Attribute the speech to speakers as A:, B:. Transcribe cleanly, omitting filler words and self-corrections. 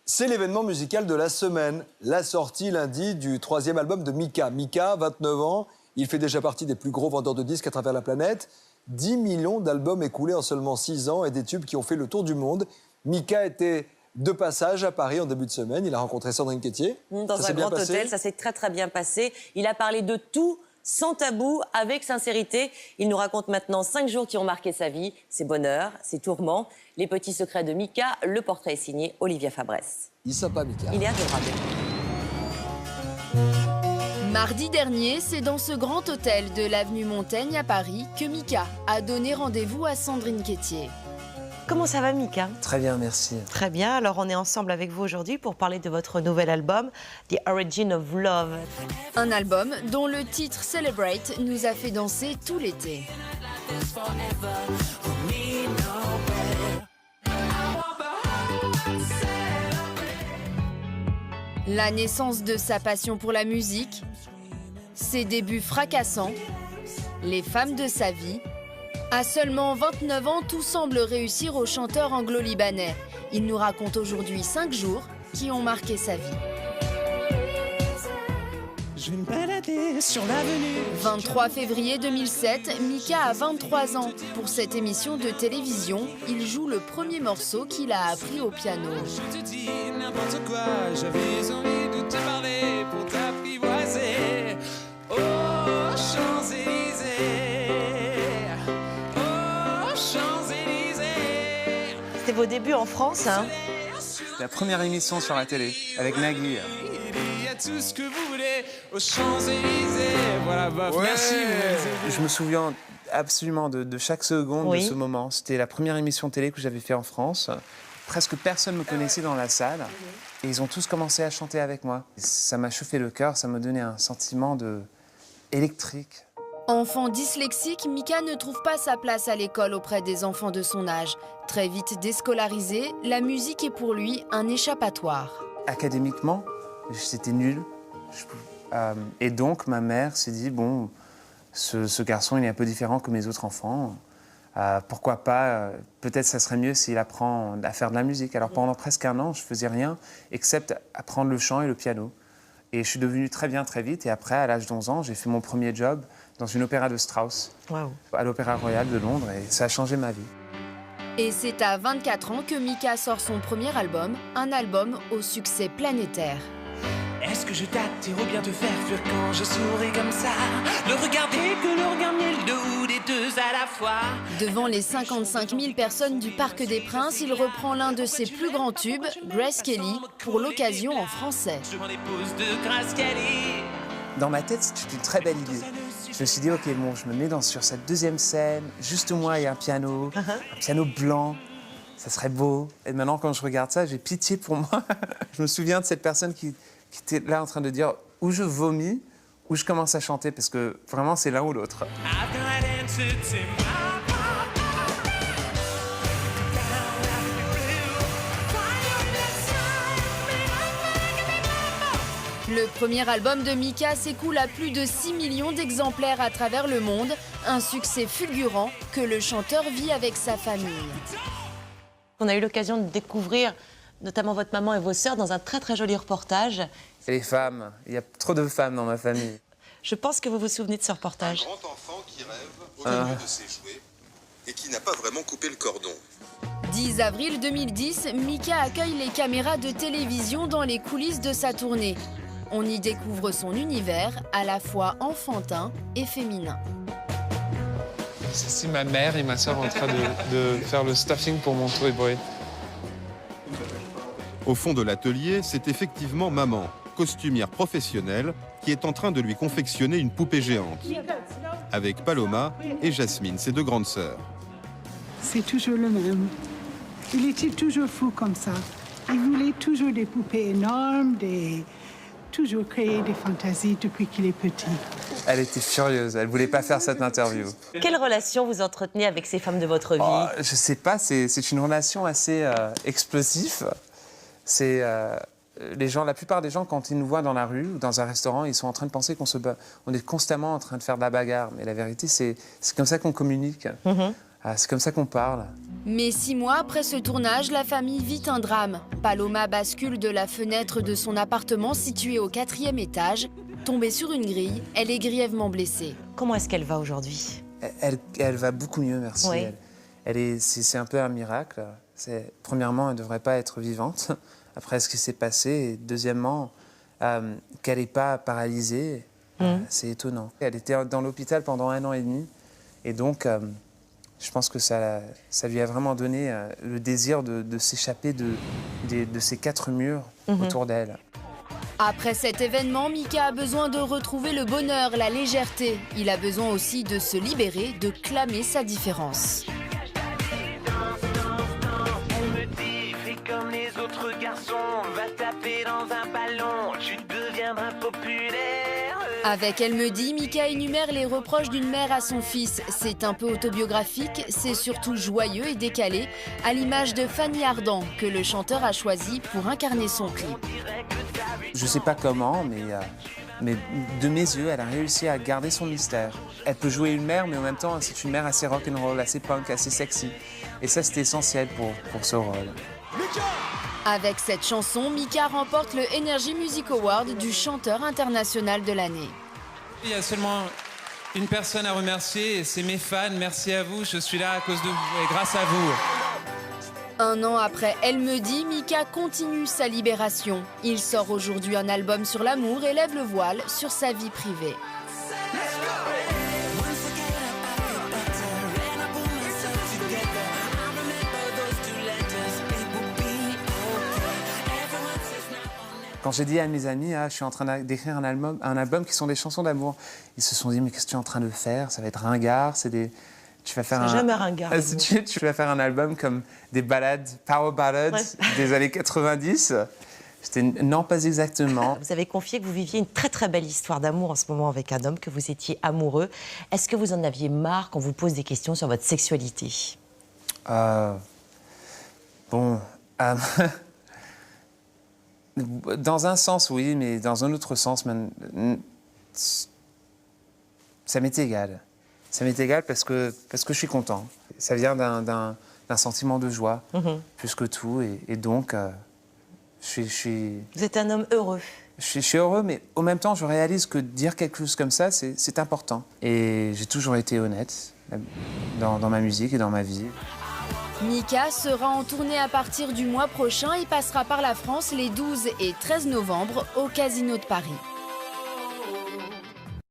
A: C'est l'événement musical de la semaine, la sortie lundi du 3e album de Mika. Mika, 29 ans, il fait déjà partie des plus gros vendeurs de disques à travers la planète. 10 millions d'albums écoulés en seulement 6 ans et des tubes qui ont fait le tour du monde. Mika était de passage à Paris en début de semaine. Il a rencontré Sandrine Quétier.
B: Dans un grand hôtel, ça s'est très très bien passé. Il a parlé de tout, sans tabou, avec sincérité. Il nous raconte maintenant 5 jours qui ont marqué sa vie, ses bonheurs, ses tourments, les petits secrets de Mika. Le portrait est signé Olivia Fabrès.
A: Il est sympa, Mika.
B: Il est adorable.
C: Mardi dernier, c'est dans ce grand hôtel de l'avenue Montaigne à Paris que Mika a donné rendez-vous à Sandrine Quétier.
B: Comment ça va, Mika?
D: Très bien, merci.
B: Très bien. Alors, on est ensemble avec vous aujourd'hui pour parler de votre nouvel album, The Origin of Love.
C: Un album dont le titre Celebrate nous a fait danser tout l'été. La naissance de sa passion pour la musique, ses débuts fracassants, les femmes de sa vie. À seulement 29 ans, tout semble réussir au chanteur anglo-libanais. Il nous raconte aujourd'hui 5 jours qui ont marqué sa vie.
E: Je vais me balader sur l'avenue.
C: 23 février 2007, Mika a 23 ans. Pour cette émission de télévision, il joue le premier morceau qu'il a appris au piano.
E: Je te dis n'importe quoi, j'avais envie de te parler pour t'apprivoiser. Oh, Champs-Élysées. Oh, Champs-Élysées.
B: C'était vos débuts en France, hein?
D: La première émission sur la télé, avec Nagui.
E: Il y a tout ce que vous voulez aux Champs-Élysées. Voilà, bah, merci.
D: Je me souviens absolument de chaque seconde de ce moment. C'était la première émission télé que j'avais fait en France. Presque personne ne me connaissait dans la salle. Et ils ont tous commencé à chanter avec moi. Ça m'a chauffé le cœur, ça m'a donné un sentiment électrique.
C: Enfant dyslexique, Mika ne trouve pas sa place à l'école auprès des enfants de son âge. Très vite déscolarisé, la musique est pour lui un échappatoire.
D: Académiquement, c'était nul. Et donc, ma mère s'est dit, bon, ce garçon, il est un peu différent que mes autres enfants. Pourquoi pas, peut-être ça serait mieux s'il apprend à faire de la musique. Alors, pendant presque un an, je faisais rien, except apprendre le chant et le piano. Et je suis devenu très bien, très vite. Et après, à l'âge d'11 ans, j'ai fait mon premier job dans une opéra de Strauss, à l'Opéra Royal de Londres. Et ça a changé ma vie.
C: Et c'est à 24 ans que Mika sort son premier album, un album au succès planétaire.
E: Est-ce que je t'attire ou bien te faire fuir quand je souris comme ça? Le regarder que le regard miel ou des deux à la fois.
C: Devant les 55 000 personnes du Parc des Princes, il reprend l'un de ses plus grands tubes, Grace Kelly, pour l'occasion en français.
E: Je m'en épouse de Grace Kelly.
D: Dans ma tête, c'était une très belle idée. Je me suis dit, ok, bon, je me mets sur cette deuxième scène, juste moi et un piano blanc, ça serait beau. Et maintenant, quand je regarde ça, j'ai pitié pour moi. Je me souviens de cette personne qui était là en train de dire où je vomis, où je commence à chanter, parce que vraiment, c'est l'un ou l'autre.
C: Le premier album de Mika s'écoule à plus de 6 millions d'exemplaires à travers le monde, un succès fulgurant que le chanteur vit avec sa famille.
B: On a eu l'occasion de découvrir notamment votre maman et vos sœurs dans un très très joli reportage.
D: Et les femmes, il y a trop de femmes dans ma famille.
B: Je pense que vous vous souvenez de ce reportage.
F: Un grand enfant qui rêve au milieu de ses jouets et qui n'a pas vraiment coupé le cordon.
C: 10 avril 2010, Mika accueille les caméras de télévision dans les coulisses de sa tournée. On y découvre son univers, à la fois enfantin et féminin.
G: C'est ma mère et ma soeur en train de faire le stuffing pour mon Toy Boy.
F: Au fond de l'atelier, c'est effectivement maman, costumière professionnelle, qui est en train de lui confectionner une poupée géante. Avec Paloma et Jasmine, ses deux grandes sœurs.
H: C'est toujours le même. Il était toujours fou comme ça. Il voulait toujours des poupées énormes, toujours créer des fantasies depuis qu'il est petit.
D: Elle était furieuse, elle voulait pas faire cette interview.
B: Quelle relation vous entretenez avec ces femmes de votre vie?
D: Je sais pas, c'est une relation assez explosive. C'est la plupart des gens, quand ils nous voient dans la rue ou dans un restaurant, ils sont en train de penser qu'on se bat. On est constamment en train de faire de la bagarre. Mais la vérité, c'est comme ça qu'on communique. C'est comme ça qu'on parle.
C: Mais 6 mois après ce tournage, la famille vit un drame. Paloma bascule de la fenêtre de son appartement situé au 4e étage. Tombée sur une grille, elle est grièvement blessée.
B: Comment est-ce qu'elle va aujourd'hui?
D: Elle va beaucoup mieux, merci.
B: Oui.
D: C'est un peu un miracle. Premièrement, elle ne devrait pas être vivante après ce qui s'est passé. Et deuxièmement, qu'elle n'est pas paralysée, c'est étonnant. Elle était dans l'hôpital pendant 1 an et demi. Et donc, je pense que ça lui a vraiment donné le désir de s'échapper de ces 4 murs autour d'elle.
C: Après cet événement, Mika a besoin de retrouver le bonheur, la légèreté. Il a besoin aussi de se libérer, de clamer sa différence.
I: Elle me dit, fais comme les autres garçons, va taper dans un ballon, tu deviendras populaire.
C: Avec Elle me dit, Mika énumère les reproches d'une mère à son fils. C'est un peu autobiographique, c'est surtout joyeux et décalé, à l'image de Fanny Ardant, que le chanteur a choisi pour incarner son clip.
D: Je ne sais pas comment, mais de mes yeux, elle a réussi à garder son mystère. Elle peut jouer une mère, mais en même temps, c'est une mère assez rock'n'roll, assez punk, assez sexy. Et ça, c'était essentiel pour ce rôle.
C: Avec cette chanson, Mika remporte le Energy Music Award du chanteur international de l'année.
E: Il y a seulement une personne à remercier et c'est mes fans. Merci à vous, je suis là à cause de vous et grâce à vous.
C: 1 an après Elle me dit, Mika continue sa libération. Il sort aujourd'hui un album sur l'amour et lève le voile sur sa vie privée.
D: Quand j'ai dit à mes amis, je suis en train d'écrire un album qui sont des chansons d'amour, ils se sont dit, mais qu'est-ce que tu es en train de faire? Ça va être ringard, tu vas faire
B: jamais ringard.
D: Tu vas faire un album comme des ballades, power ballads des années 90. J'étais non, pas exactement.
B: Vous avez confié que vous viviez une très très belle histoire d'amour en ce moment avec un homme, que vous étiez amoureux. Est-ce que vous en aviez marre qu'on vous pose des questions sur votre sexualité?
D: Dans un sens, oui, mais dans un autre sens, ça m'est égal. Ça m'est égal parce que je suis content. Ça vient d'un sentiment de joie, plus que tout. Et donc, je suis...
B: Vous êtes un homme heureux.
D: Je suis heureux, mais en même temps, je réalise que dire quelque chose comme ça, c'est important. Et j'ai toujours été honnête dans ma musique et dans ma vie.
C: Mika sera en tournée à partir du mois prochain et passera par la France les 12 et 13 novembre au Casino de Paris.